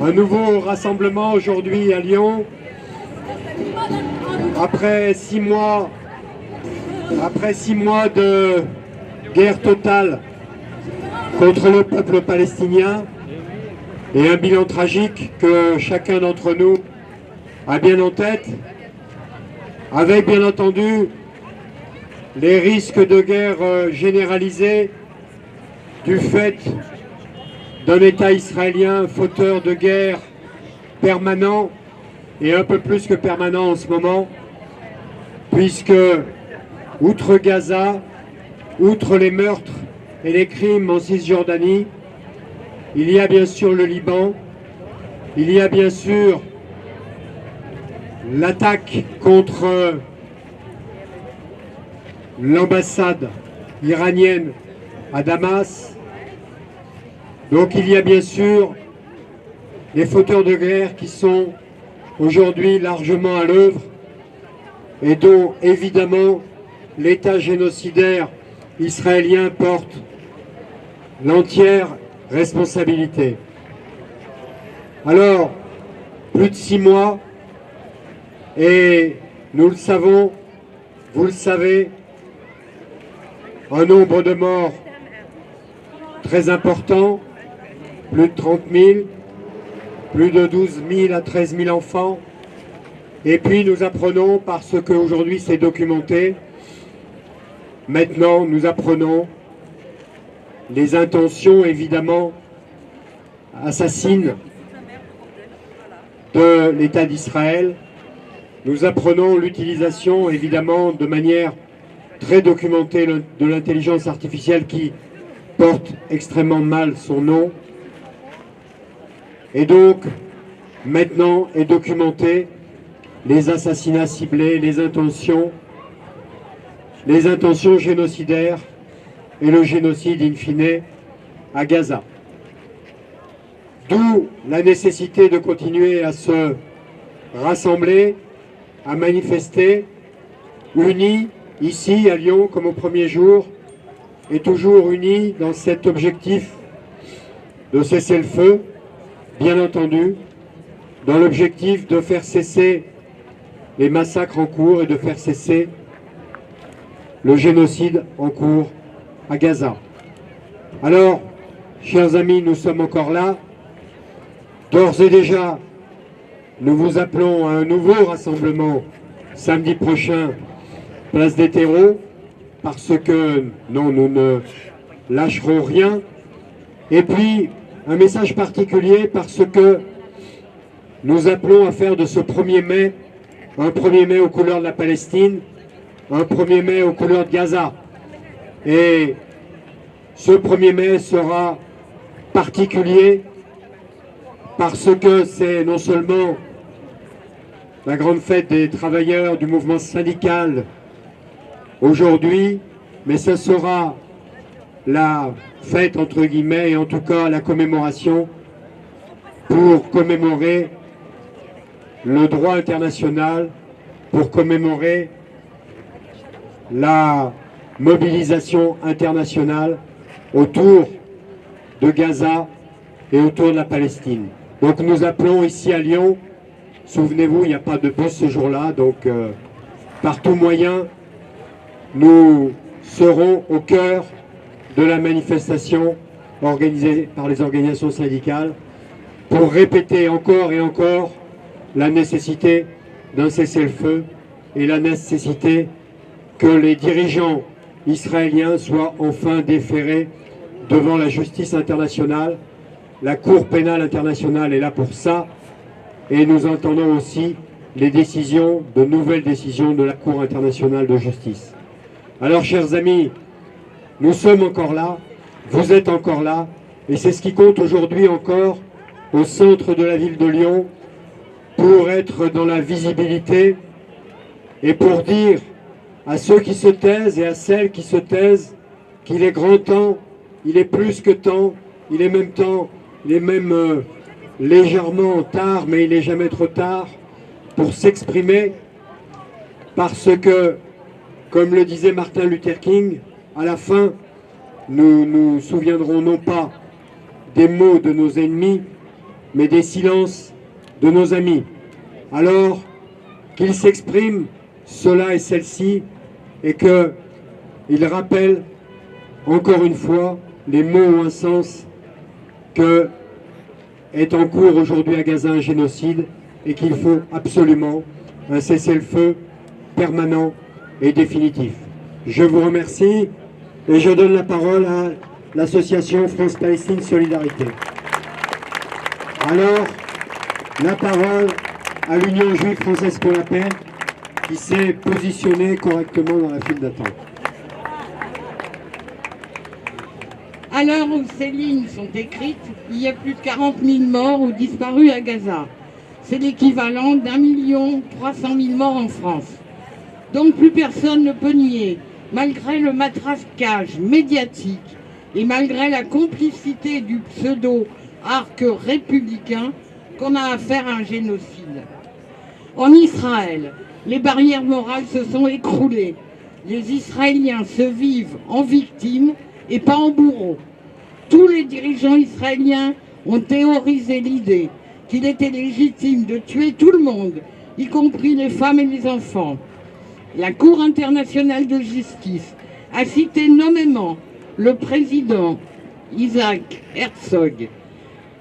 Un nouveau rassemblement aujourd'hui à Lyon. Après 6 mois de guerre totale contre le peuple palestinien et un bilan tragique que chacun d'entre nous a bien en tête, avec bien entendu les risques de guerre généralisés du fait d'un État israélien fauteur de guerre permanent et un peu plus que permanent en ce moment, puisque outre Gaza, outre les meurtres et les crimes en Cisjordanie, il y a bien sûr le Liban, il y a bien sûr l'attaque contre l'ambassade iranienne à Damas. Donc il y a bien sûr les fauteurs de guerre qui sont aujourd'hui largement à l'œuvre et dont évidemment l'État génocidaire israélien porte l'entière responsabilité. Alors, plus de 6 mois, et nous le savons, vous le savez, un nombre de morts très important, plus de 30 000, plus de 12 000 à 13 000 enfants. Et puis nous apprenons, parce qu'aujourd'hui c'est documenté, maintenant nous apprenons les intentions évidemment assassines de l'État d'Israël. Nous apprenons l'utilisation évidemment de manière très documentée de l'intelligence artificielle qui porte extrêmement mal son nom. Et donc, maintenant est documenté les assassinats ciblés, les intentions génocidaires et le génocide in fine à Gaza. D'où la nécessité de continuer à se rassembler, à manifester, unis ici à Lyon comme au premier jour, et toujours unis dans cet objectif de cesser le feu, bien entendu, dans l'objectif de faire cesser les massacres en cours et de faire cesser le génocide en cours à Gaza. Alors, chers amis, nous sommes encore là. D'ores et déjà, nous vous appelons à un nouveau rassemblement samedi prochain, place des Terreaux, parce que non, nous ne lâcherons rien. Et puis, un message particulier parce que nous appelons à faire de ce 1er mai un 1er mai aux couleurs de la Palestine, un 1er mai aux couleurs de Gaza. Et ce 1er mai sera particulier parce que c'est non seulement la grande fête des travailleurs du mouvement syndical aujourd'hui, mais ce sera la fête entre guillemets et en tout cas la commémoration pour commémorer le droit international, pour commémorer la mobilisation internationale autour de Gaza et autour de la Palestine. Donc nous appelons ici à Lyon, souvenez-vous, il n'y a pas de bus ce jour-là, donc par tout moyen, nous serons au cœur de la manifestation organisée par les organisations syndicales pour répéter encore et encore la nécessité d'un cessez-le-feu et la nécessité que les dirigeants israéliens soient enfin déférés devant la justice internationale. La Cour pénale internationale est là pour ça, et nous entendons aussi les décisions, de nouvelles décisions de la Cour internationale de justice. Alors, chers amis, nous sommes encore là, vous êtes encore là, et c'est ce qui compte aujourd'hui encore au centre de la ville de Lyon, pour être dans la visibilité et pour dire à ceux qui se taisent et à celles qui se taisent qu'il est grand temps, il est plus que temps, il est même temps, il est même légèrement tard, mais il n'est jamais trop tard pour s'exprimer, parce que, comme le disait Martin Luther King, à la fin, nous nous souviendrons non pas des mots de nos ennemis, mais des silences de nos amis. Alors qu'ils s'expriment, ceux-là et celles-ci, et qu'ils rappellent encore une fois les mots ont un sens, que est en cours aujourd'hui à Gaza un génocide et qu'il faut absolument un cessez-le-feu permanent et définitif. Je vous remercie et je donne la parole à l'association France-Palestine Solidarité. Alors, la parole à l'Union juive française pour la paix qui s'est positionnée correctement dans la file d'attente. À l'heure où ces lignes sont écrites, il y a plus de 40 000 morts ou disparus à Gaza. C'est l'équivalent d'1 300 000 morts en France. Donc plus personne ne peut nier, malgré le matraquage médiatique et malgré la complicité du pseudo-arc républicain, qu'on a affaire à un génocide. En Israël, les barrières morales se sont écroulées. Les Israéliens se vivent en victimes et pas en bourreaux. Tous les dirigeants israéliens ont théorisé l'idée qu'il était légitime de tuer tout le monde, y compris les femmes et les enfants. La Cour internationale de justice a cité nommément le président Isaac Herzog,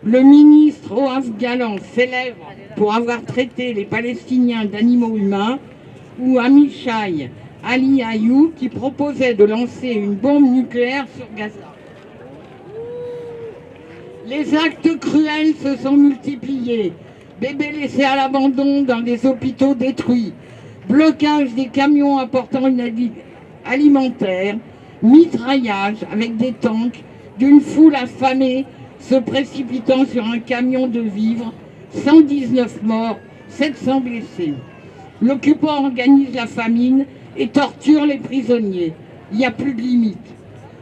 le ministre Yoav Gallant, célèbre pour avoir traité les Palestiniens d'animaux humains, ou Amichai Eliyahu, qui proposait de lancer une bombe nucléaire sur Gaza. Les actes cruels se sont multipliés. Bébés laissés à l'abandon dans des hôpitaux détruits, blocage des camions apportant une aide alimentaire, mitraillage avec des tanks d'une foule affamée se précipitant sur un camion de vivres, 119 morts, 700 blessés. L'occupant organise la famine et torture les prisonniers. Il n'y a plus de limite.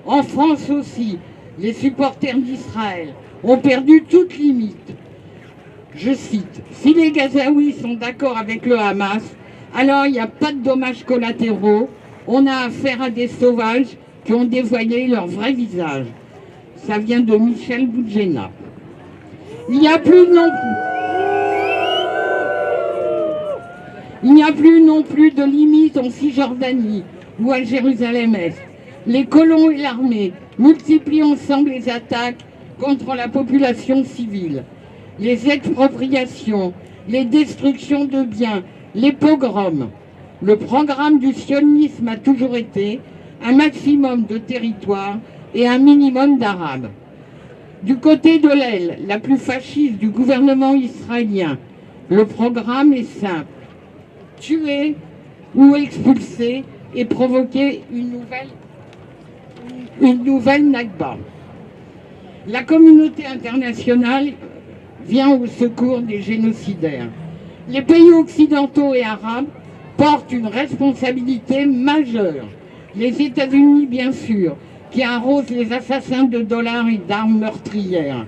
En France aussi, les supporters d'Israël ont perdu toute limite. Je cite, « Si les Gazaouis sont d'accord avec le Hamas, alors il n'y a pas de dommages collatéraux. On a affaire à des sauvages qui ont dévoilé leur vrai visage. » Ça vient de Michel Boudjena. Il n'y a plus non plus de limite en Cisjordanie ou à Jérusalem-Est. Les colons et l'armée multiplient ensemble les attaques contre la population civile. Les expropriations, les destructions de biens, les pogroms. Le programme du sionisme a toujours été un maximum de territoire et un minimum d'Arabes. Du côté de l'aile la plus fasciste du gouvernement israélien, le programme est simple. Tuer ou expulser et provoquer une nouvelle Nakba. La communauté internationale vient au secours des génocidaires. Les pays occidentaux et arabes portent une responsabilité majeure. Les États-Unis, bien sûr, qui arrosent les assassins de dollars et d'armes meurtrières.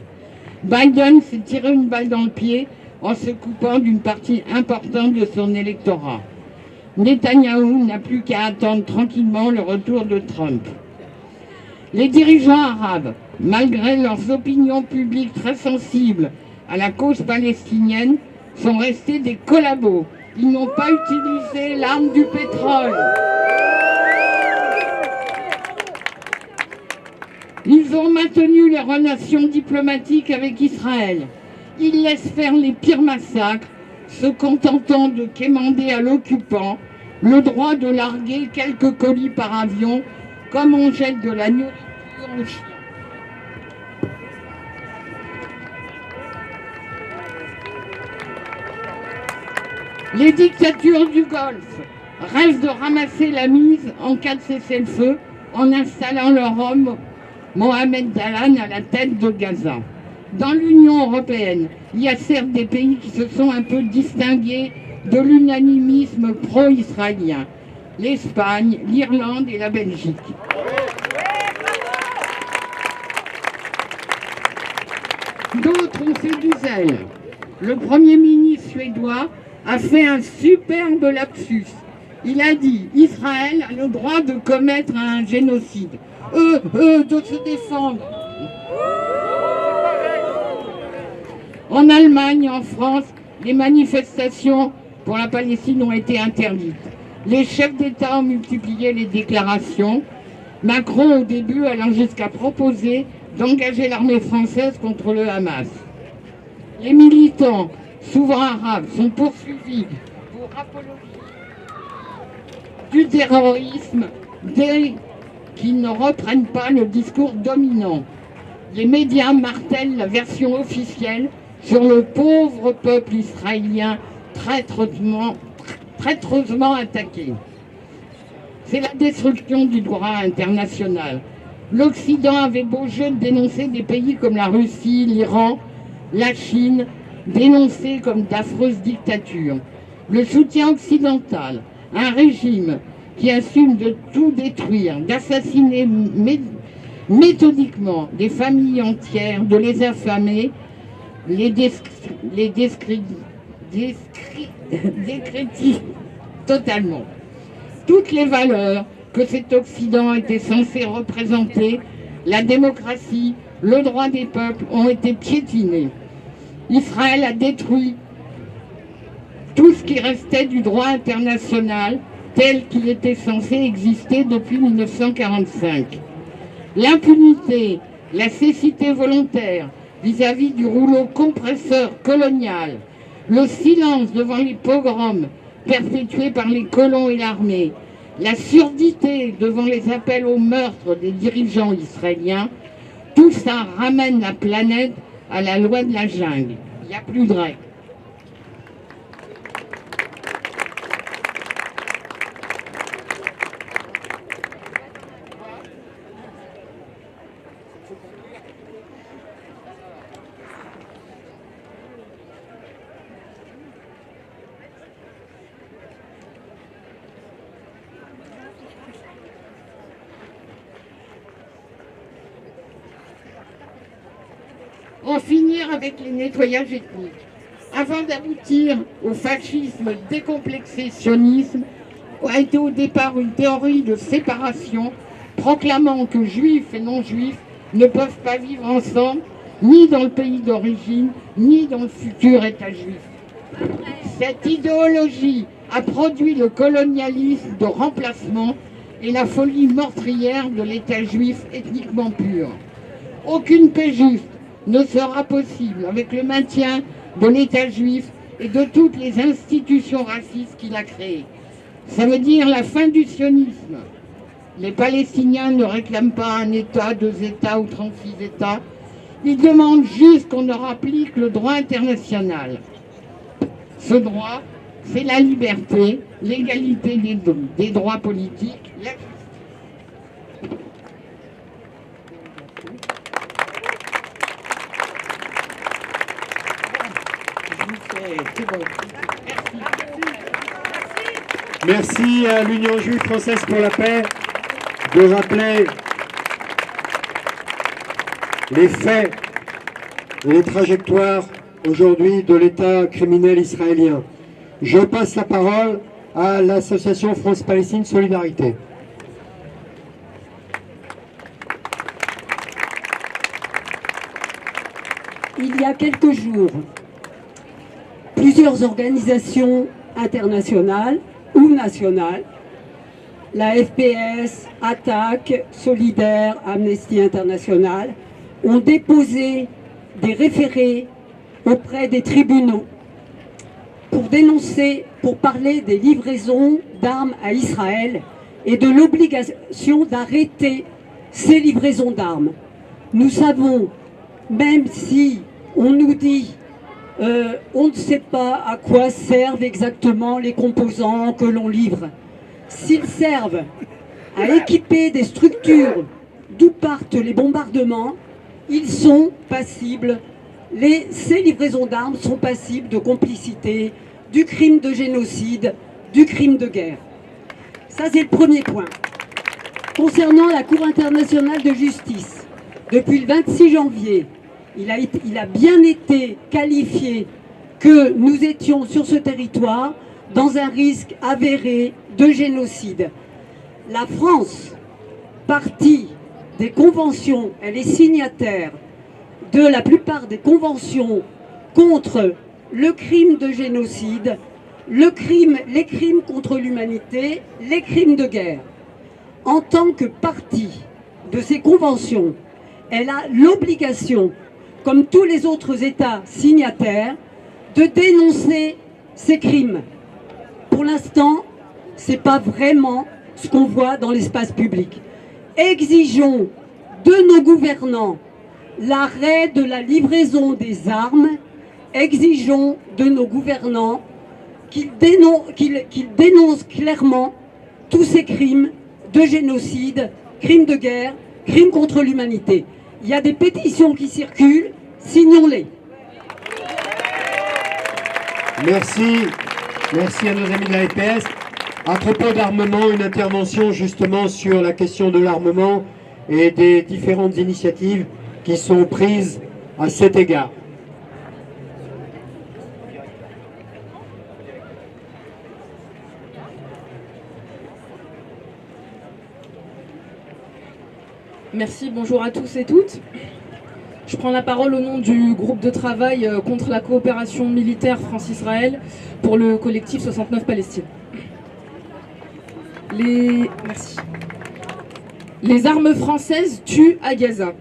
Biden s'est tiré une balle dans le pied en se coupant d'une partie importante de son électorat. Netanyahou n'a plus qu'à attendre tranquillement le retour de Trump. Les dirigeants arabes, malgré leurs opinions publiques très sensibles à la cause palestinienne, sont restés des collabos. Ils n'ont pas utilisé l'arme du pétrole. Ils ont maintenu les relations diplomatiques avec Israël. Ils laissent faire les pires massacres, se contentant de quémander à l'occupant le droit de larguer quelques colis par avion, comme on jette de la nourriture aux chiens. Les dictatures du Golfe rêvent de ramasser la mise en cas de cessez-le-feu en installant leur homme Mohamed Dalan à la tête de Gaza. Dans l'Union européenne, il y a certes des pays qui se sont un peu distingués de l'unanimisme pro-israélien. L'Espagne, l'Irlande et la Belgique. D'autres ont fait du zèle. Le Premier ministre suédois a fait un superbe lapsus. Il a dit « Israël a le droit de commettre un génocide. De se défendre. » En Allemagne et en France, les manifestations pour la Palestine ont été interdites. Les chefs d'État ont multiplié les déclarations. Macron, au début, allant jusqu'à proposer d'engager l'armée française contre le Hamas. Les militants, souvent arabes, sont poursuivis pour apologie du terrorisme dès qu'ils ne reprennent pas le discours dominant. Les médias martèlent la version officielle sur le pauvre peuple israélien traîtreusement attaqué. C'est la destruction du droit international. L'Occident avait beau jeu de dénoncer des pays comme la Russie, l'Iran, la Chine, dénoncés comme d'affreuses dictatures. Le soutien occidental, un régime qui assume de tout détruire, d'assassiner méthodiquement des familles entières, de les affamer, les décrédite totalement. Toutes les valeurs que cet Occident était censé représenter, la démocratie, le droit des peuples, ont été piétinées. Israël a détruit tout ce qui restait du droit international tel qu'il était censé exister depuis 1945. L'impunité, la cécité volontaire vis-à-vis du rouleau compresseur colonial, le silence devant les pogroms perpétués par les colons et l'armée, la surdité devant les appels au meurtre des dirigeants israéliens, tout ça ramène la planète à la loi de la jungle. Il n'y a plus de règles. En finir avec les nettoyages ethniques. Avant d'aboutir au fascisme décomplexé sionisme, a été au départ une théorie de séparation proclamant que juifs et non-juifs ne peuvent pas vivre ensemble, ni dans le pays d'origine, ni dans le futur État juif. Cette idéologie a produit le colonialisme de remplacement et la folie meurtrière de l'État juif ethniquement pur. Aucune paix juste ne sera possible avec le maintien de l'État juif et de toutes les institutions racistes qu'il a créées. Ça veut dire la fin du sionisme. Les Palestiniens ne réclament pas un État, 2 États ou 36 États. Ils demandent juste qu'on leur applique le droit international. Ce droit, c'est la liberté, l'égalité des droits politiques, la justice. C'est bon. Merci à l'Union juive française pour la paix de rappeler les faits et les trajectoires aujourd'hui de l'État criminel israélien. Je passe la parole à l'association France-Palestine Solidarité. Il y a quelques jours, plusieurs organisations internationales ou nationales, la FPS, Attaque, Solidaire, Amnesty International, ont déposé des référés auprès des tribunaux pour dénoncer, pour parler des livraisons d'armes à Israël et de l'obligation d'arrêter ces livraisons d'armes. Nous savons, même si on nous dit on ne sait pas à quoi servent exactement les composants que l'on livre. S'ils servent à équiper des structures d'où partent les bombardements, ils sont passibles, ces livraisons d'armes sont passibles de complicité, du crime de génocide, du crime de guerre. Ça, c'est le premier point. Concernant la Cour internationale de justice, depuis le 26 janvier, il a bien été qualifié que nous étions sur ce territoire dans un risque avéré de génocide. La France, partie des conventions, elle est signataire de la plupart des conventions contre le crime de génocide, les crimes contre l'humanité, les crimes de guerre. En tant que partie de ces conventions, elle a l'obligation, comme tous les autres États signataires, de dénoncer ces crimes. Pour l'instant, ce n'est pas vraiment ce qu'on voit dans l'espace public. Exigeons de nos gouvernants l'arrêt de la livraison des armes. Exigeons de nos gouvernants qu'ils dénoncent clairement tous ces crimes de génocide, crimes de guerre, crimes contre l'humanité. Il y a des pétitions qui circulent, signons-les. Merci. Merci à nos amis de la FPS. À propos d'armement, une intervention justement sur la question de l'armement et des différentes initiatives qui sont prises à cet égard. Merci, bonjour à tous et toutes. Je prends la parole au nom du groupe de travail contre la coopération militaire France-Israël pour le collectif 69 Palestine. Merci. Les armes françaises tuent à Gaza.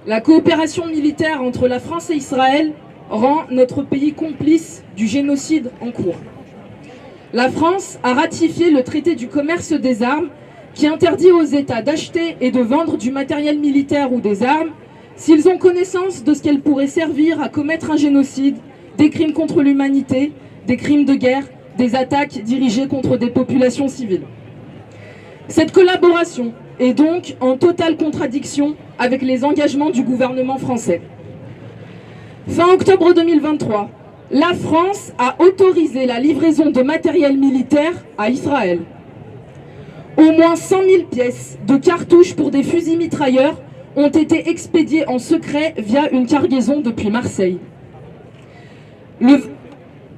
La coopération militaire entre la France et Israël rend notre pays complice du génocide en cours. La France a ratifié le traité du commerce des armes qui interdit aux États d'acheter et de vendre du matériel militaire ou des armes s'ils ont connaissance de ce qu'elles pourraient servir à commettre un génocide, des crimes contre l'humanité, des crimes de guerre, des attaques dirigées contre des populations civiles. Cette collaboration est donc en totale contradiction avec les engagements du gouvernement français. Fin octobre 2023, la France a autorisé la livraison de matériel militaire à Israël. Au moins 100 000 pièces de cartouches pour des fusils mitrailleurs ont été expédiées en secret via une cargaison depuis Marseille. Le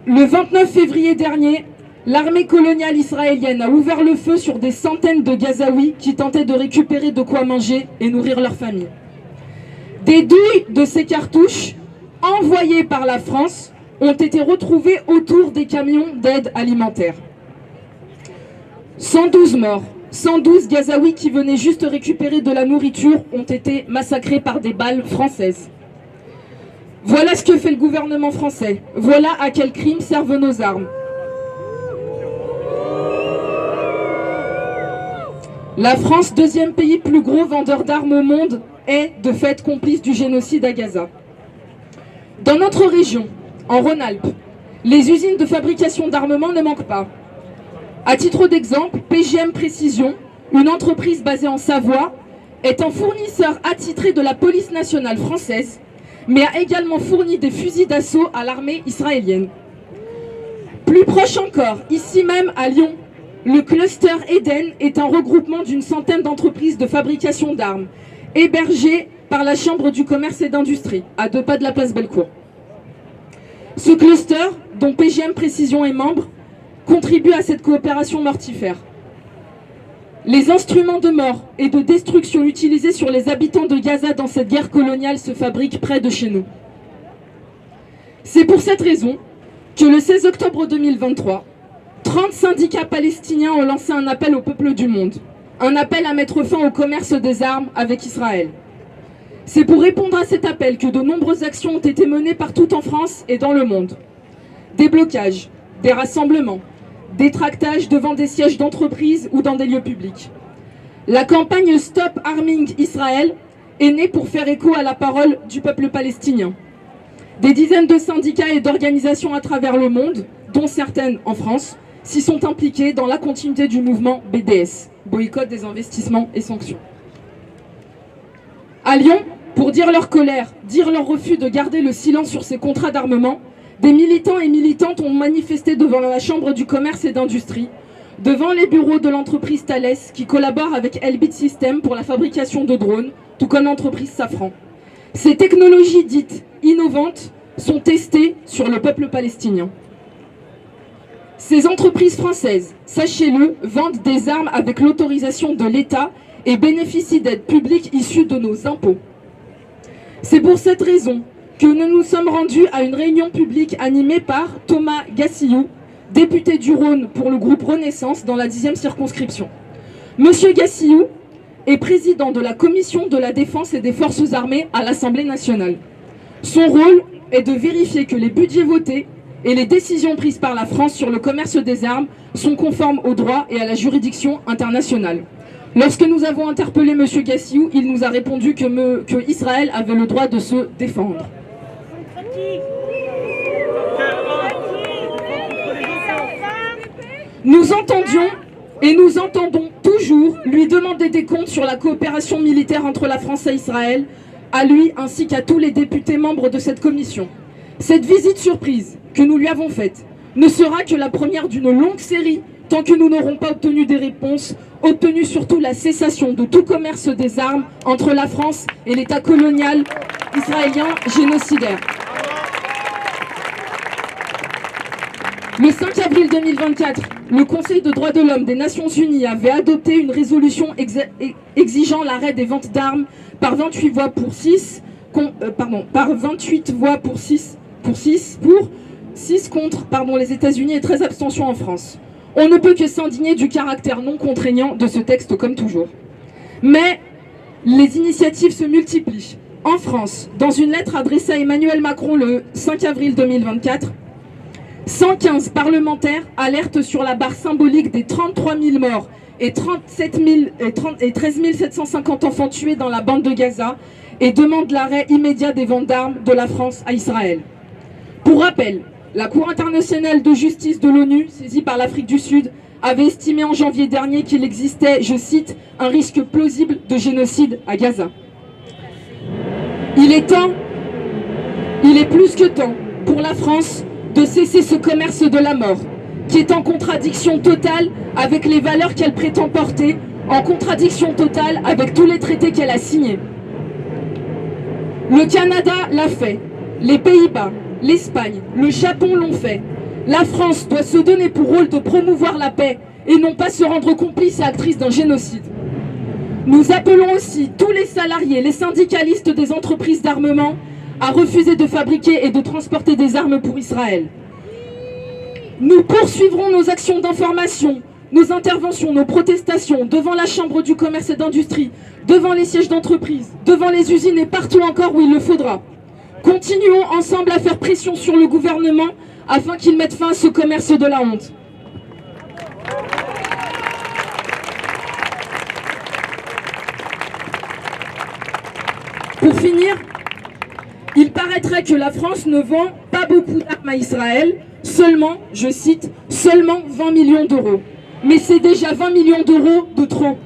29 février dernier, l'armée coloniale israélienne a ouvert le feu sur des centaines de Gazaouis qui tentaient de récupérer de quoi manger et nourrir leur famille. Des douilles de ces cartouches, envoyées par la France, ont été retrouvées autour des camions d'aide alimentaire. 112 morts, 112 Gazaouis qui venaient juste récupérer de la nourriture ont été massacrés par des balles françaises. Voilà ce que fait le gouvernement français. Voilà à quel crime servent nos armes. La France, deuxième pays plus gros vendeur d'armes au monde, est de fait complice du génocide à Gaza. Dans notre région, en Rhône-Alpes, les usines de fabrication d'armement ne manquent pas. À titre d'exemple, PGM Précision, une entreprise basée en Savoie, est un fournisseur attitré de la police nationale française, mais a également fourni des fusils d'assaut à l'armée israélienne. Plus proche encore, ici même à Lyon, le cluster Eden est un regroupement d'une centaine d'entreprises de fabrication d'armes, hébergées par la Chambre du commerce et d'industrie, à 2 pas de la place Bellecour. Ce cluster, dont PGM Précision est membre, contribue à cette coopération mortifère. Les instruments de mort et de destruction utilisés sur les habitants de Gaza dans cette guerre coloniale se fabriquent près de chez nous. C'est pour cette raison que le 16 octobre 2023, 30 syndicats palestiniens ont lancé un appel au peuple du monde, un appel à mettre fin au commerce des armes avec Israël. C'est pour répondre à cet appel que de nombreuses actions ont été menées partout en France et dans le monde. Des blocages, des rassemblements, des tractages devant des sièges d'entreprises ou dans des lieux publics. La campagne Stop Arming Israël est née pour faire écho à la parole du peuple palestinien. Des dizaines de syndicats et d'organisations à travers le monde, dont certaines en France, s'y sont impliqués dans la continuité du mouvement BDS, boycott des investissements et sanctions. À Lyon, pour dire leur colère, dire leur refus de garder le silence sur ces contrats d'armement, des militants et militantes ont manifesté devant la Chambre du commerce et d'industrie, devant les bureaux de l'entreprise Thales qui collabore avec Elbit Systems pour la fabrication de drones, tout comme l'entreprise Safran. Ces technologies dites innovantes sont testées sur le peuple palestinien. Ces entreprises françaises, sachez-le, vendent des armes avec l'autorisation de l'État et bénéficient d'aides publiques issues de nos impôts. C'est pour cette raison que nous nous sommes rendus à une réunion publique animée par Thomas Gassillou, député du Rhône pour le groupe Renaissance dans la 10e circonscription. Monsieur Gassillou est président de la Commission de la Défense et des Forces armées à l'Assemblée nationale. Son rôle est de vérifier que les budgets votés et les décisions prises par la France sur le commerce des armes sont conformes au droit et à la juridiction internationale. Lorsque nous avons interpellé M. Gassillou, il nous a répondu que Israël avait le droit de se défendre. Nous entendions et nous entendons toujours lui demander des comptes sur la coopération militaire entre la France et Israël, à lui ainsi qu'à tous les députés membres de cette commission. Cette visite surprise que nous lui avons faite ne sera que la première d'une longue série tant que nous n'aurons pas obtenu des réponses, obtenu surtout la cessation de tout commerce des armes entre la France et l'État colonial israélien génocidaire. Le 5 avril 2024, le Conseil des droits de l'homme des Nations Unies avait adopté une résolution exigeant l'arrêt des ventes d'armes par 28 voix pour 6 contre les États-Unis et 13 abstentions en France. On ne peut que s'indigner du caractère non contraignant de ce texte comme toujours. Mais les initiatives se multiplient. En France, dans une lettre adressée à Emmanuel Macron le 5 avril 2024, 115 parlementaires alertent sur la barre symbolique des 33 000 morts et 13 750 enfants tués dans la bande de Gaza et demandent l'arrêt immédiat des ventes d'armes de la France à Israël. Pour rappel, la Cour internationale de justice de l'ONU, saisie par l'Afrique du Sud, avait estimé en janvier dernier qu'il existait, je cite, un risque plausible de génocide à Gaza. Il est plus que temps pour la France de cesser ce commerce de la mort, qui est en contradiction totale avec les valeurs qu'elle prétend porter, en contradiction totale avec tous les traités qu'elle a signés. Le Canada l'a fait, les Pays-Bas, l'Espagne, le Japon l'ont fait. La France doit se donner pour rôle de promouvoir la paix et non pas se rendre complice et actrice d'un génocide. Nous appelons aussi tous les salariés, les syndicalistes des entreprises d'armement à refuser de fabriquer et de transporter des armes pour Israël. Nous poursuivrons nos actions d'information, nos interventions, nos protestations devant la Chambre du commerce et d'industrie, devant les sièges d'entreprise, devant les usines et partout encore où il le faudra. Continuons ensemble à faire pression sur le gouvernement afin qu'il mette fin à ce commerce de la honte. Pour finir, il paraîtrait que la France ne vend pas beaucoup d'armes à Israël, seulement, je cite, seulement 20 millions d'euros. Mais c'est déjà 20 millions d'euros de trop.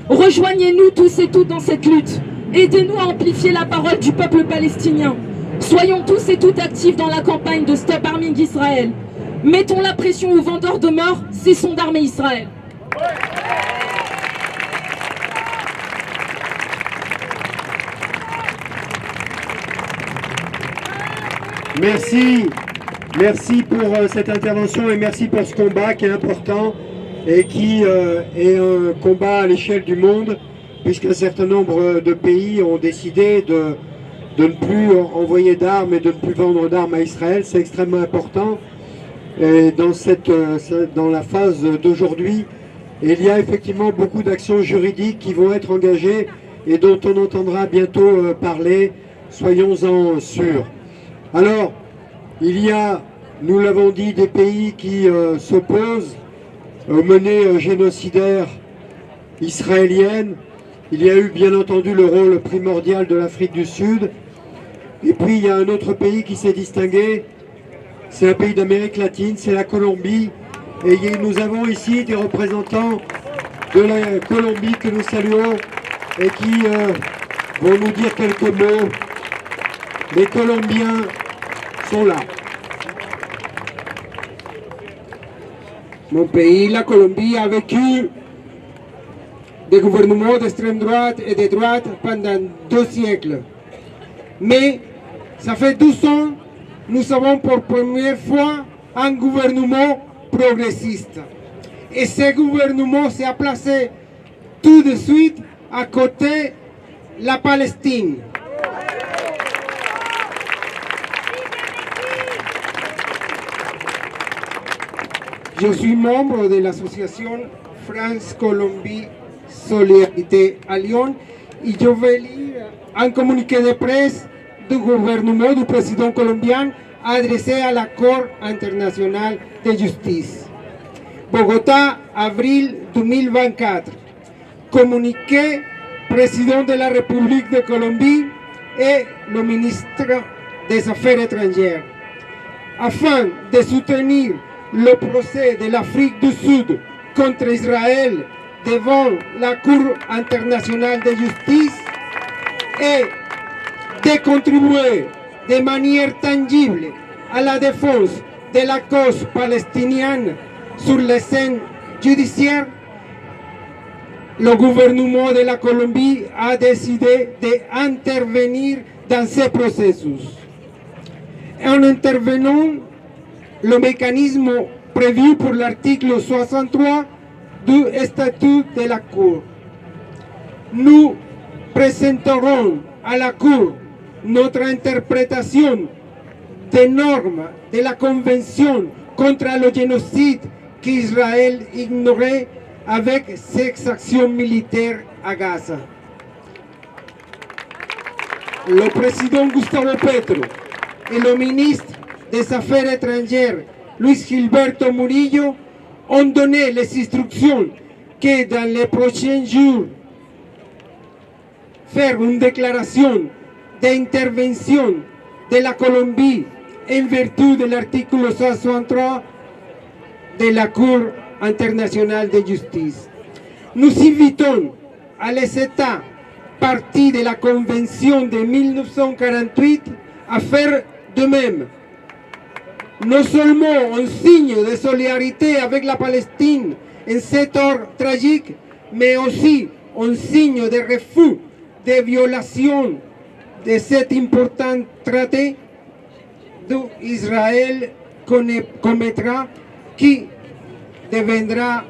Rejoignez-nous tous et toutes dans cette lutte. Aidez-nous à amplifier la parole du peuple palestinien. Soyons tous et toutes actifs dans la campagne de Stop Arming Israël. Mettons la pression aux vendeurs de morts, cessons d'armer Israël. Merci pour cette intervention et merci pour ce combat qui est important et qui est un combat à l'échelle du monde, puisqu'un certain nombre de pays ont décidé de ne plus envoyer d'armes et de ne plus vendre d'armes à Israël. C'est extrêmement important. Et dans la phase d'aujourd'hui, il y a effectivement beaucoup d'actions juridiques qui vont être engagées et dont on entendra bientôt parler, soyons-en sûrs. Alors, il y a, nous l'avons dit, des pays qui s'opposent aux menées génocidaires israéliennes. Il y a eu bien entendu le rôle primordial de l'Afrique du Sud. Et puis il y a un autre pays qui s'est distingué, c'est un pays d'Amérique latine, c'est la Colombie. Et nous avons ici des représentants de la Colombie que nous saluons et qui vont nous dire quelques mots. Les Colombiens sont là. Mon pays, la Colombie, a vécu des gouvernements d'extrême droite et de droite pendant 2 siècles. Mais ça fait 12 ans, nous avons pour première fois un gouvernement progressiste. Et ce gouvernement s'est placé tout de suite à côté de la Palestine. Je suis membre de l'association France-Colombie Solidarité à Lyon et je vais lire un communiqué de presse du gouvernement du président colombien adressé à la Cour internationale de justice. Bogotá, avril 2024. Communiqué, président de la République de Colombie et le ministre des Affaires étrangères. Afin de soutenir le procès de l'Afrique du Sud contre Israël devant la Cour internationale de justice et de contribuer de manière tangible à la défense de la cause palestinienne sur la scène judiciaire, le gouvernement de la Colombie a décidé d'intervenir dans ce processus. En intervenant, le mécanisme prévu pour l'article 63 du statut de la Cour. Nous présenterons à la Cour notre interprétation des normes de la Convention contre le génocide qu'Israël ignorait avec ses actions militaires à Gaza. Le président Gustavo Petro et le ministre des Affaires étrangères, Luis Gilberto Murillo, ont donné les instructions que dans les prochains jours, faire une déclaration d'intervention de la Colombie en vertu de l'article 63 de la Cour internationale de justice. Nous invitons à les États partis de la Convention de 1948 à faire de même. Non seulement un signe de solidarité avec la Palestine en cette heure tragique, mais aussi un signe de refus des violations de cet important traité d'Israël commettra, qui ne deviendra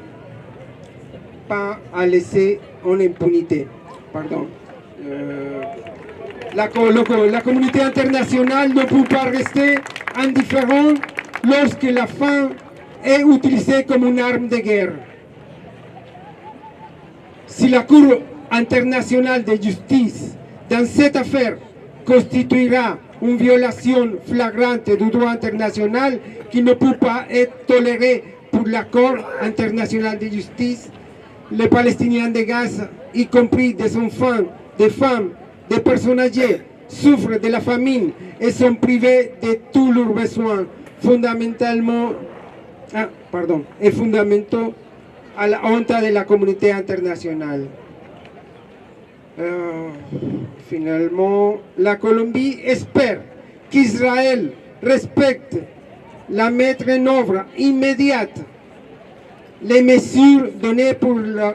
pas à laisser en impunité. Pardon. La communauté internationale ne peut pas rester indifférente lorsque la faim est utilisée comme une arme de guerre. Si la Cour internationale de justice dans cette affaire constituera une violation flagrante du droit international qui ne peut pas être tolérée pour la Cour internationale de justice, les Palestiniens de Gaza, y compris des enfants, des femmes, des personnes âgées, souffrent de la famine et sont privés de tous leurs besoins fondamentaux à la honte de la communauté internationale. Finalement, la Colombie espère qu'Israël respecte la mettre en œuvre immédiate les mesures données pour la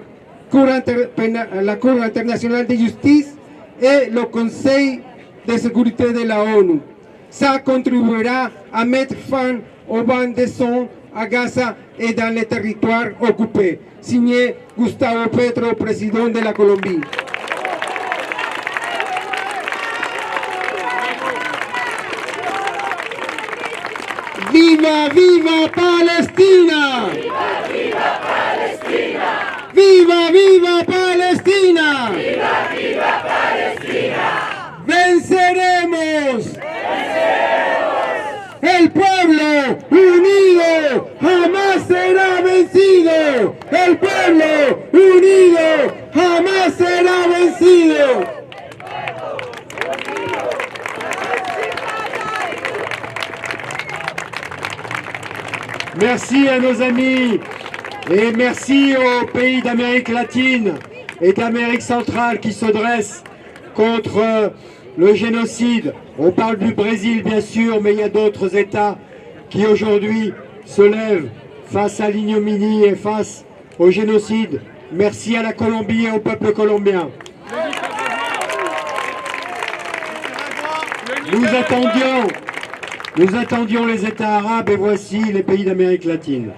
Cour internationale de justice et le Conseil de sécurité de la ONU. Ça contribuera à mettre fin aux bandes de sang à Gaza et dans les territoires occupés. Signé Gustavo Petro, président de la Colombie. ¡Viva, viva Palestina! ¡Viva, viva Palestina! ¡Viva, viva Palestina! ¡Viva, viva Palestina! ¡Venceremos! ¡Venceremos! ¡El pueblo unido jamás será vencido! ¡El pueblo unido jamás será vencido! Merci à nos amis et merci aux pays d'Amérique latine et d'Amérique centrale qui se dressent contre le génocide. On parle du Brésil bien sûr, mais il y a d'autres États qui aujourd'hui se lèvent face à l'ignominie et face au génocide. Merci à la Colombie et au peuple colombien. Nous attendions les États arabes et voici les pays d'Amérique latine.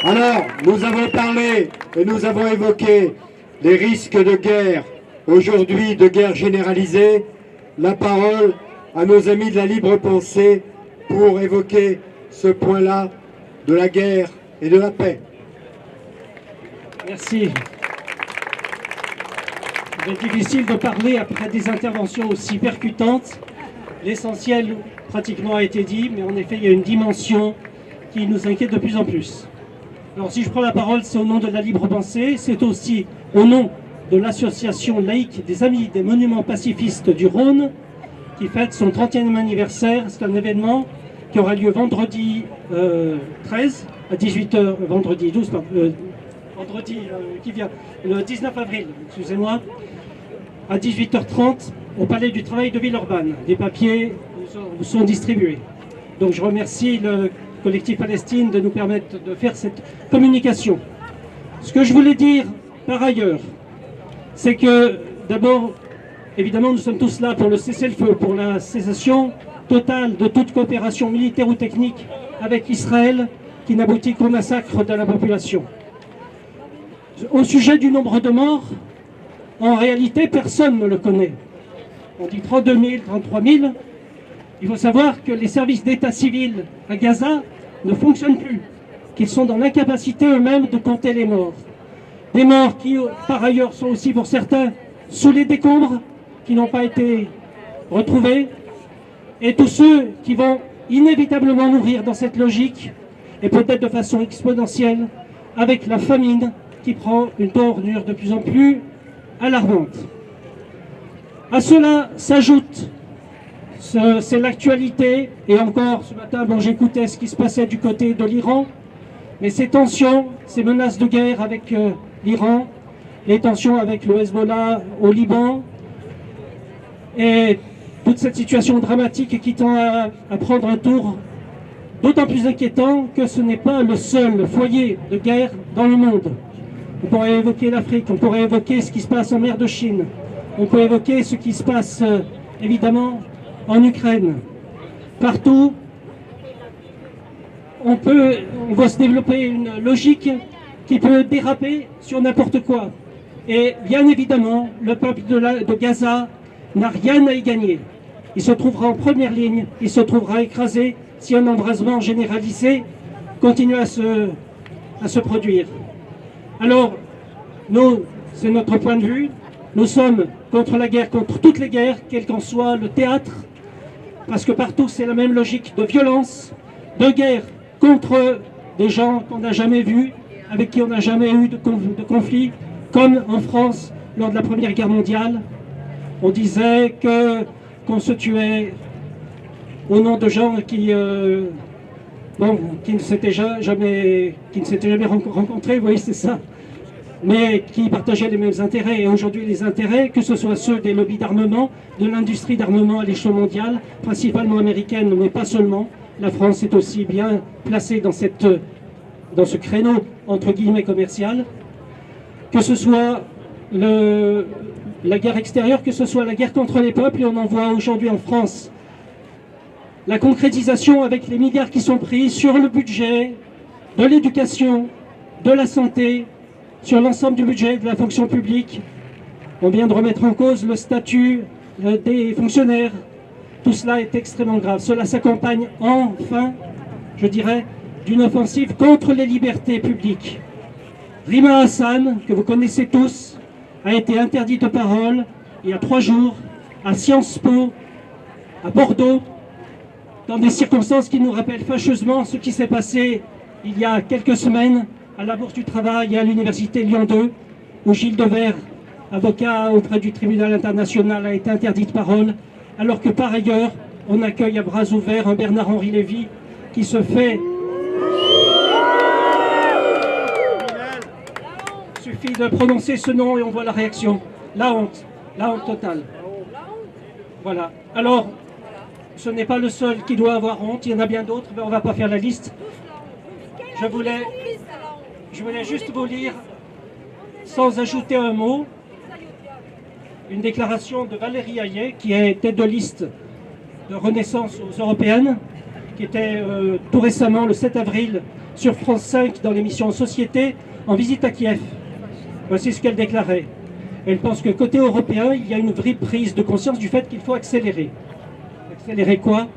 Alors, nous avons parlé et nous avons évoqué les risques de guerre, aujourd'hui de guerre généralisée. La parole à nos amis de la libre pensée pour évoquer ce point-là de la guerre et de la paix. Merci. C'est difficile de parler après des interventions aussi percutantes. L'essentiel pratiquement a été dit, mais en effet, il y a une dimension qui nous inquiète de plus en plus. Alors si je prends la parole, c'est au nom de la libre pensée, c'est aussi au nom de l'association laïque des Amis des Monuments Pacifistes du Rhône, qui fête son 30e anniversaire. C'est un événement qui aura lieu vendredi 13 à 18h, vendredi 12, vendredi qui vient, le 19 avril, excusez-moi, à 18h30 au Palais du Travail de Villeurbanne. Des papiers vous sont distribués. Donc je remercie le collectif Palestine de nous permettre de faire cette communication. Ce que je voulais dire par ailleurs, c'est que d'abord, évidemment, nous sommes tous là pour le cessez-le-feu, pour la cessation totale de toute coopération militaire ou technique avec Israël qui n'aboutit qu'au massacre de la population. Au sujet du nombre de morts, en réalité, personne ne le connaît. On dit 32 000, 33 000. Il faut savoir que les services d'état civil à Gaza ne fonctionnent plus, qu'ils sont dans l'incapacité eux-mêmes de compter les morts. Des morts qui, par ailleurs, sont aussi pour certains sous les décombres, qui n'ont pas été retrouvés, et tous ceux qui vont inévitablement mourir dans cette logique, et peut-être de façon exponentielle, avec la famine qui prend une tournure de plus en plus alarmante. À cela s'ajoute, c'est l'actualité, et encore ce matin, bon, j'écoutais ce qui se passait du côté de l'Iran, mais ces tensions, ces menaces de guerre avec l'Iran, les tensions avec le Hezbollah au Liban, et toute cette situation dramatique qui tend à prendre un tour d'autant plus inquiétant que ce n'est pas le seul foyer de guerre dans le monde. On pourrait évoquer l'Afrique, on pourrait évoquer ce qui se passe en mer de Chine, on peut évoquer ce qui se passe évidemment en Ukraine. Partout, on voit se développer une logique qui peut déraper sur n'importe quoi. Et bien évidemment, le peuple de Gaza n'a rien à y gagner. Il se trouvera en première ligne, il se trouvera écrasé si un embrasement généralisé continue à se produire. Alors, nous, c'est notre point de vue, nous sommes contre la guerre, contre toutes les guerres, quel qu'en soit le théâtre, parce que partout c'est la même logique de violence, de guerre contre des gens qu'on n'a jamais vus, avec qui on n'a jamais eu de conflit, comme en France lors de la Première Guerre mondiale. On disait qu'on se tuait au nom de gens qui ne s'étaient jamais rencontrés, vous voyez, c'est ça, mais qui partageaient les mêmes intérêts. Et aujourd'hui, les intérêts, que ce soit ceux des lobbies d'armement, de l'industrie d'armement à l'échelon mondial, principalement américaine, mais pas seulement. La France est aussi bien placée dans ce créneau, entre guillemets, commercial, que ce soit la guerre extérieure, que ce soit la guerre contre les peuples, et on en voit aujourd'hui en France la concrétisation avec les milliards qui sont pris sur le budget de l'éducation, de la santé, sur l'ensemble du budget de la fonction publique. On vient de remettre en cause le statut des fonctionnaires. Tout cela est extrêmement grave. Cela s'accompagne enfin, je dirais, d'une offensive contre les libertés publiques. Rima Hassan, que vous connaissez tous, a été interdite de parole il y a 3 jours à Sciences Po, à Bordeaux, dans des circonstances qui nous rappellent fâcheusement ce qui s'est passé il y a quelques semaines à la Bourse du Travail et à l'Université Lyon 2, où Gilles Devers, avocat auprès du tribunal international, a été interdit de parole, alors que par ailleurs, on accueille à bras ouverts un Bernard-Henri Lévy qui se fait... Il suffit de prononcer ce nom et on voit la réaction. La honte totale. Voilà. Alors, ce n'est pas le seul qui doit avoir honte, il y en a bien d'autres, mais on ne va pas faire la liste. Je voulais juste vous lire, sans ajouter un mot, une déclaration de Valérie Hayet, qui est tête de liste de Renaissance aux Européennes, qui était tout récemment, le 7 avril, sur France 5, dans l'émission Société, en visite à Kiev. Voici ce qu'elle déclarait. Elle pense que côté européen, il y a une vraie prise de conscience du fait qu'il faut accélérer. accélérer quoi?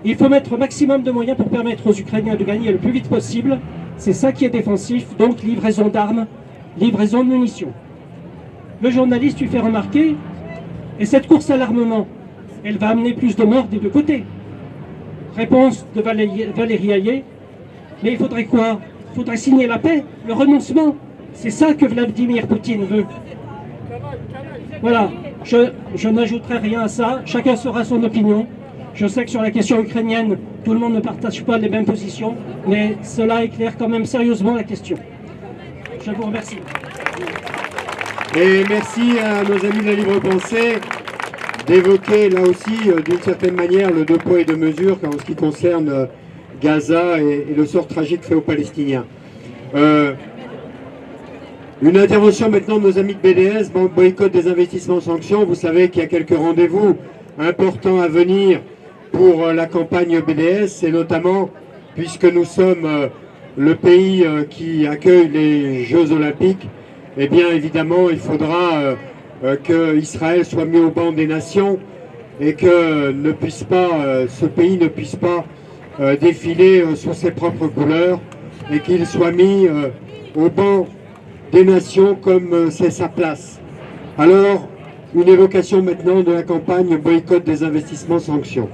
Il faut mettre au maximum de moyens pour permettre aux Ukrainiens de gagner le plus vite possible. C'est ça qui est défensif, donc livraison d'armes, livraison de munitions. Le journaliste lui fait remarquer, et cette course à l'armement, elle va amener plus de morts des deux côtés. Réponse de Valérie Ayé, mais il faudrait quoi? Il faudrait signer la paix, le renoncement. C'est ça que Vladimir Poutine veut. Voilà, je n'ajouterai rien à ça, chacun fera son opinion. Je sais que sur la question ukrainienne, tout le monde ne partage pas les mêmes positions, mais cela éclaire quand même sérieusement la question. Je vous remercie. Et merci à nos amis de la Libre Pensée d'évoquer là aussi d'une certaine manière le deux poids et deux mesures en ce qui concerne Gaza et le sort tragique fait aux Palestiniens. Une intervention maintenant de nos amis de BDS, boycott des investissements sanctions. Vous savez qu'il y a quelques rendez-vous importants à venir pour la campagne BDS, et notamment puisque nous sommes le pays qui accueille les Jeux Olympiques, eh bien évidemment il faudra que Israël soit mis au banc des nations et que ce pays ne puisse pas défiler sous ses propres couleurs et qu'il soit mis au banc des nations comme c'est sa place. Alors, une évocation maintenant de la campagne boycott des investissements sanctions.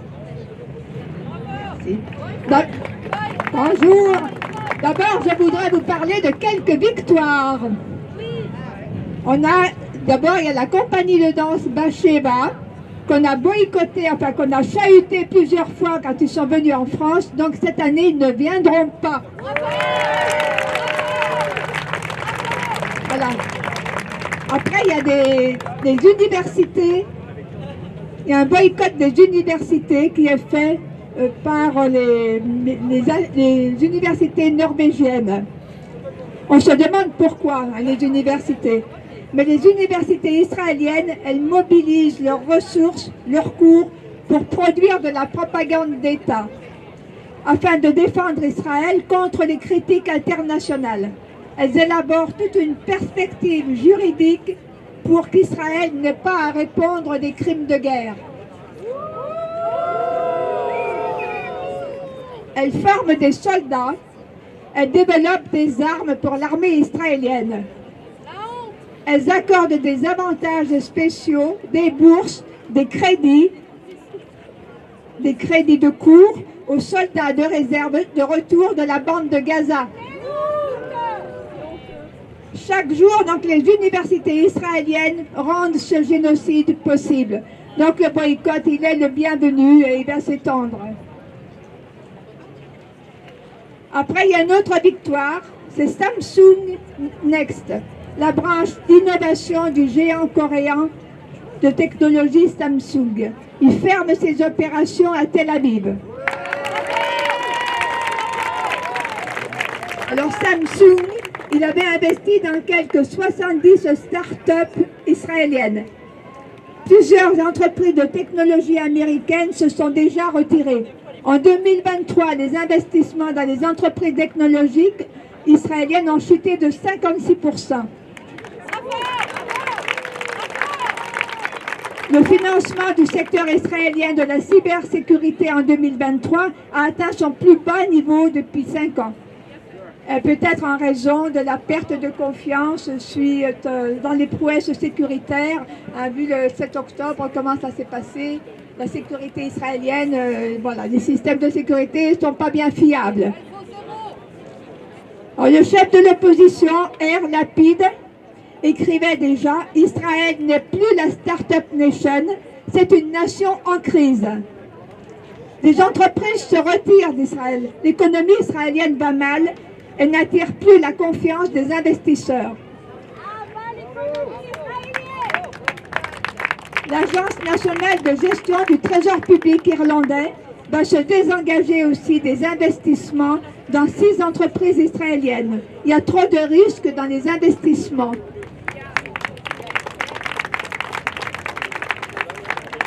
Bonjour. D'abord, je voudrais vous parler de quelques victoires. D'abord, il y a la compagnie de danse Bacheva qu'on a boycotté, enfin qu'on a chahuté plusieurs fois quand ils sont venus en France. Donc cette année, ils ne viendront pas. Voilà. Après, il y a des universités. Il y a un boycott des universités qui est fait par les universités norvégiennes. On se demande pourquoi, hein, les universités. Mais les universités israéliennes, elles mobilisent leurs ressources, leurs cours, pour produire de la propagande d'État, afin de défendre Israël contre les critiques internationales. Elles élaborent toute une perspective juridique pour qu'Israël n'ait pas à répondre des crimes de guerre. Elles forment des soldats, elles développent des armes pour l'armée israélienne. Elles accordent des avantages spéciaux, des bourses, des crédits de cours aux soldats de réserve de retour de la bande de Gaza. Chaque jour, donc, les universités israéliennes rendent ce génocide possible. Donc le boycott, il est le bienvenu et il va s'étendre. Après, il y a une autre victoire, c'est Samsung Next, la branche d'innovation du géant coréen de technologie Samsung. Il ferme ses opérations à Tel Aviv. Alors Samsung, il avait investi dans quelques 70 start-up israéliennes. Plusieurs entreprises de technologie américaines se sont déjà retirées. En 2023, les investissements dans les entreprises technologiques israéliennes ont chuté de 56%. Le financement du secteur israélien de la cybersécurité en 2023 a atteint son plus bas niveau depuis 5 ans. Peut-être en raison de la perte de confiance dans les prouesses sécuritaires. Vu le 7 octobre, comment ça s'est passé, la sécurité israélienne, voilà, les systèmes de sécurité ne sont pas bien fiables. Alors, le chef de l'opposition, Yair Lapid, écrivait déjà « Israël n'est plus la Start-up Nation, c'est une nation en crise ». Les entreprises se retirent d'Israël, l'économie israélienne va mal et n'attire plus la confiance des investisseurs. L'Agence nationale de gestion du trésor public irlandais va se désengager aussi des investissements dans 6 entreprises israéliennes. Il y a trop de risques dans les investissements.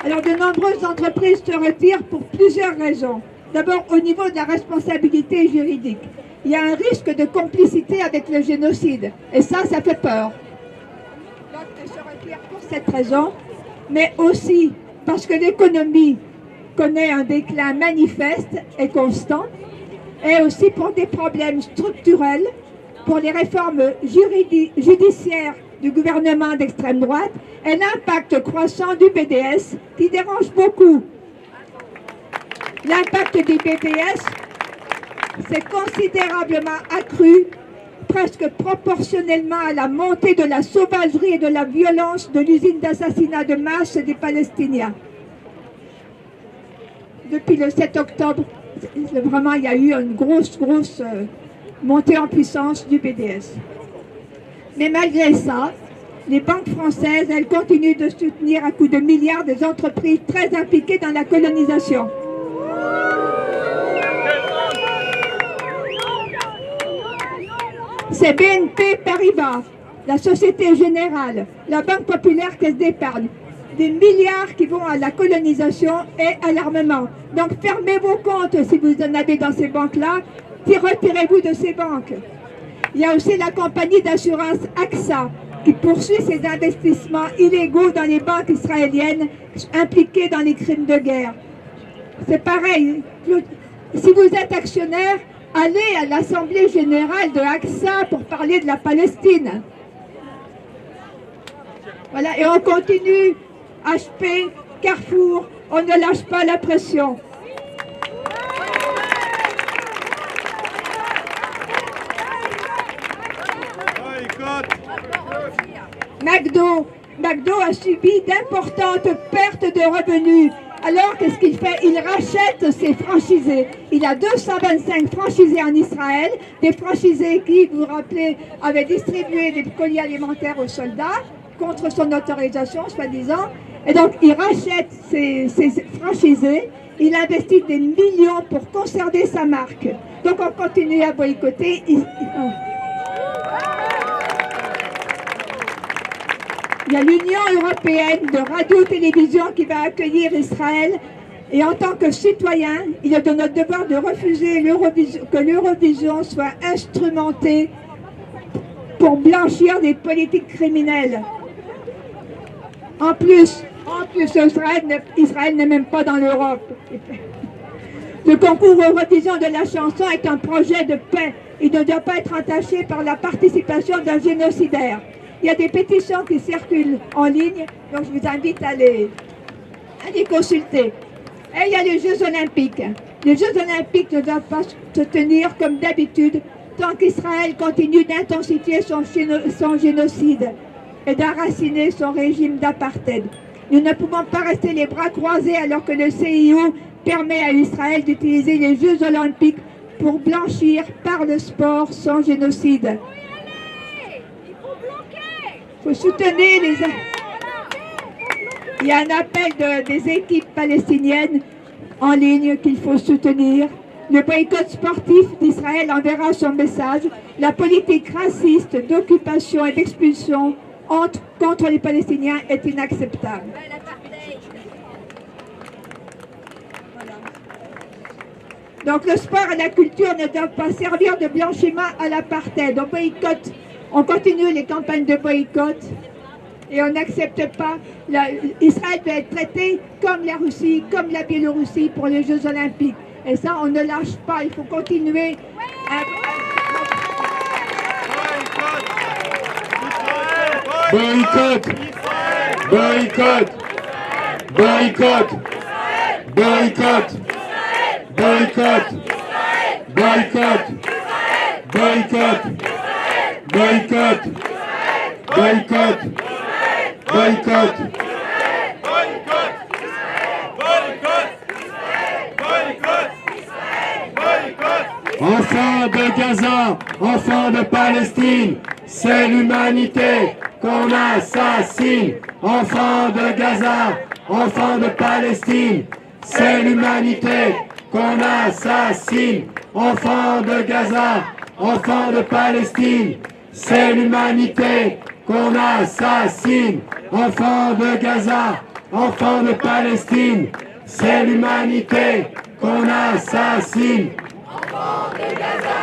Alors, de nombreuses entreprises se retirent pour plusieurs raisons. D'abord, au niveau de la responsabilité juridique. Il y a un risque de complicité avec le génocide. Et ça fait peur. Donc, elles se retirent pour cette raison, mais aussi parce que l'économie connaît un déclin manifeste et constant, et aussi pour des problèmes structurels, pour les réformes judiciaires du gouvernement d'extrême droite et l'impact croissant du BDS qui dérange beaucoup. L'impact du BDS s'est considérablement accru, presque proportionnellement à la montée de la sauvagerie et de la violence de l'usine d'assassinat de masse des Palestiniens. Depuis le 7 octobre, vraiment, il y a eu une grosse montée en puissance du BDS. Mais malgré ça, les banques françaises, elles continuent de soutenir à coups de milliards des entreprises très impliquées dans la colonisation. C'est BNP Paribas, la Société Générale, la Banque Populaire Caisse d'Épargne, des milliards qui vont à la colonisation et à l'armement. Donc fermez vos comptes si vous en avez dans ces banques-là, retirez-vous de ces banques. Il y a aussi la compagnie d'assurance AXA qui poursuit ses investissements illégaux dans les banques israéliennes impliquées dans les crimes de guerre. C'est pareil, si vous êtes actionnaire, allez à l'Assemblée Générale de AXA pour parler de la Palestine. Voilà, et on continue. HP, Carrefour, on ne lâche pas la pression. McDo a subi d'importantes pertes de revenus. Alors, qu'est-ce qu'il fait? Il rachète ses franchisés. Il a 225 franchisés en Israël, des franchisés qui, vous vous rappelez, avaient distribué des colis alimentaires aux soldats contre son autorisation, soi-disant. Et donc, il rachète ses franchisés, il investit des millions pour conserver sa marque. Donc, on continue à boycotter. Il y a l'Union européenne de radio-télévision qui va accueillir Israël. Et en tant que citoyen, il est de notre devoir de refuser que l'Eurovision soit instrumentée pour blanchir des politiques criminelles. En plus, Israël n'est même pas dans l'Europe. Le concours Eurovision de la chanson est un projet de paix. Il ne doit pas être entaché par la participation d'un génocidaire. Il y a des pétitions qui circulent en ligne, donc je vous invite à les consulter. Et il y a les Jeux Olympiques. Les Jeux Olympiques ne doivent pas se tenir comme d'habitude tant qu'Israël continue d'intensifier son génocide et d'enraciner son régime d'apartheid. Nous ne pouvons pas rester les bras croisés alors que le CIO permet à Israël d'utiliser les Jeux Olympiques pour blanchir par le sport son génocide. Il faut soutenir les... Il y a un appel des équipes palestiniennes en ligne qu'il faut soutenir. Le boycott sportif d'Israël enverra son message. La politique raciste d'occupation et d'expulsion contre les Palestiniens est inacceptable. Donc le sport et la culture ne doivent pas servir de blanchiment à l'apartheid. On continue les campagnes de boycott et on n'accepte pas. Israël doit être traité comme la Russie, comme la Biélorussie pour les Jeux Olympiques. Et ça, on ne lâche pas. Il faut continuer à... Boycott! Boycott! Boycott! Boycott! Boycott! Boycott! Boycott! Boycott! Boycott! Boycott! Enfants de Gaza, enfants de Palestine, c'est l'humanité qu'on assassine. Enfants de Gaza, enfants de Palestine, c'est l'humanité qu'on assassine. Enfants de Gaza, enfants de Palestine, c'est l'humanité qu'on assassine. Enfants de Gaza, enfants de Palestine, c'est l'humanité qu'on assassine. Enfants de Gaza,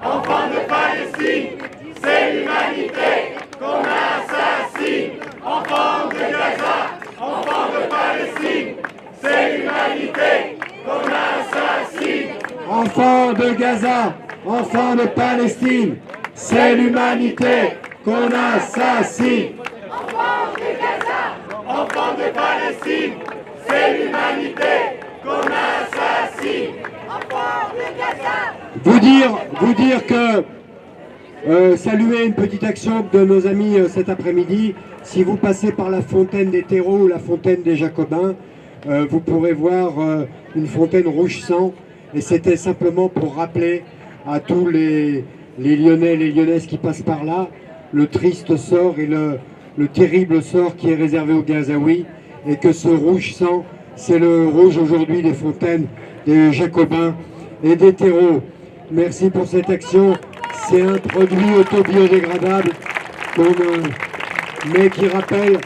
enfants de Palestine, c'est l'humanité qu'on assassine. Enfants de Gaza, enfants de Palestine, c'est l'humanité Gaza, enfants de Palestine, c'est l'humanité qu'on assassine. Enfants de Gaza, enfants de Palestine, c'est l'humanité qu'on assassine. Enfants de Gaza. Vous dire que saluer une petite action de nos amis cet après-midi. Si vous passez par la fontaine des terreaux ou la fontaine des Jacobins, vous pourrez voir une fontaine rouge sang. Et c'était simplement pour rappeler à tous les Lyonnais et les Lyonnaises qui passent par là le triste sort et le terrible sort qui est réservé aux Gazaouis. Et que ce rouge sang, c'est le rouge aujourd'hui des fontaines des Jacobins et des terreaux. Merci pour cette action. C'est un produit autobiodégradable mais qui rappelle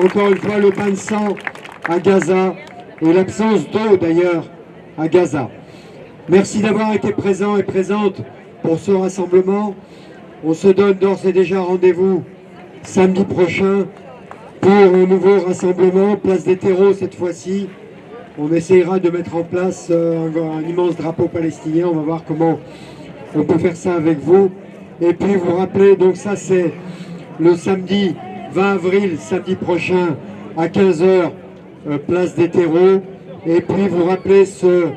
encore une fois le bain de sang à Gaza et l'absence d'eau d'ailleurs à Gaza. Merci d'avoir été présents et présentes pour ce rassemblement. On se donne d'ores et déjà rendez-vous samedi prochain pour un nouveau rassemblement, place des terreaux cette fois-ci. On essayera de mettre en place un immense drapeau palestinien. On va voir comment on peut faire ça avec vous. Et puis vous rappelez, donc ça c'est le samedi 20 avril, samedi prochain à 15h, place des terreaux. Et puis vous rappelez ce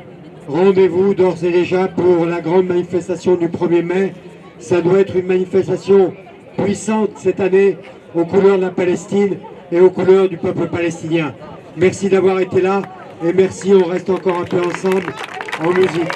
rendez-vous d'ores et déjà pour la grande manifestation du 1er mai. Ça doit être une manifestation puissante cette année aux couleurs de la Palestine et aux couleurs du peuple palestinien. Merci d'avoir été là et merci, on reste encore un peu ensemble en musique.